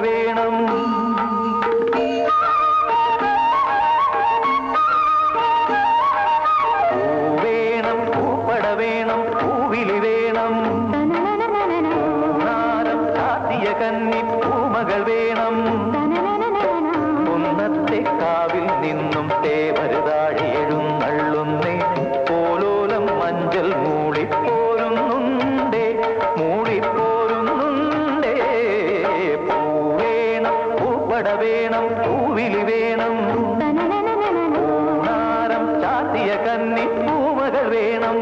വേണം പൂവേണം പൂപ്പട വേണം പൂവിലി വേണം പൂനാരം ചാത്തിയ കന്നി പൂമകൾ വേണം കുന്നത്തെ കാവിൽ നിന്നും തേവരുതാഴി എഴുന്നള്ളുന്നേ പോലോലം മഞ്ചൽ മൂളിപ്പോരുന്നുണ്ടേ മൂളിപ്പോരുന്നുണ്ടേ പൂവേണം പൂപ്പട വേണം പൂവിലി വേണം പൂനാരം ചാത്തിയ കന്നി പൂമകൾ വേണം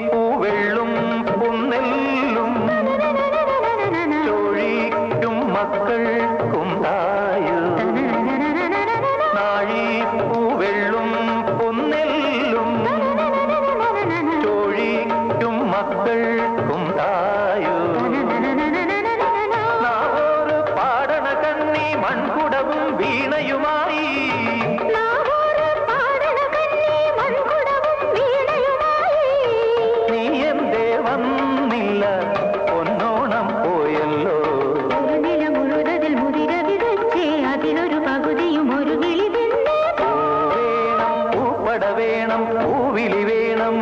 പൂവെള്ളും പുന്നെല്ലും ചോഴിക്കും മക്കൾക്കുണ്ടായോ നാഴിപ്പൂവെള്ളും പുന്നെല്ലും ചോഴിക്കും മക്കൾക്കുണ്ടായോ നാവോറ് പാടണ കണ്ണി മൺകുടവും വീണയുമായി പൊന്നോണം പോയല്ലോ നില മുഴുവതിൽ മുതിര വിതച്ചേ അതിലൊരു പകുതിയും ഒരു കിളി വേണം പൂപ്പട വേണം പൂവിലി വേണം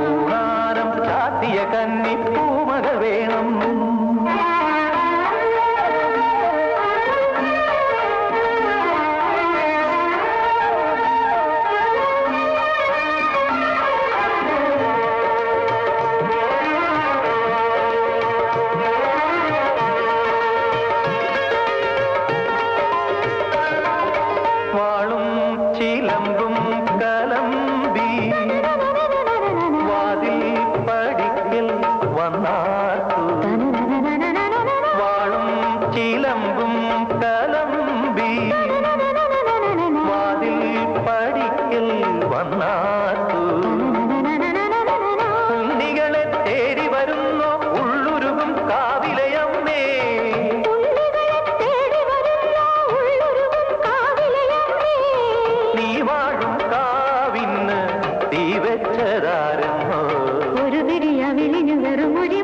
പൂനാരം ചാത്തിയ കന്നി പൂമകൾ വേണം ചിലമ്പും കലമ്പി വാതിൽ പടിക്കൽ വന്നാർത്തു വാളും ചിലമ്പും കലമ്പി വാതിൽ പടിക്കൽ വന്നാർത്തു ഉണ്ണികളെ തേടി വരുന്നു ഉള്ളുരുകും കാവിലയമ്മേ നീ വാഴും കാവിന്ന് തീ വെച്ചതാരെന്നോ ഒരു പിടിയ വിളിഞ്ഞു വെറുമൊഴി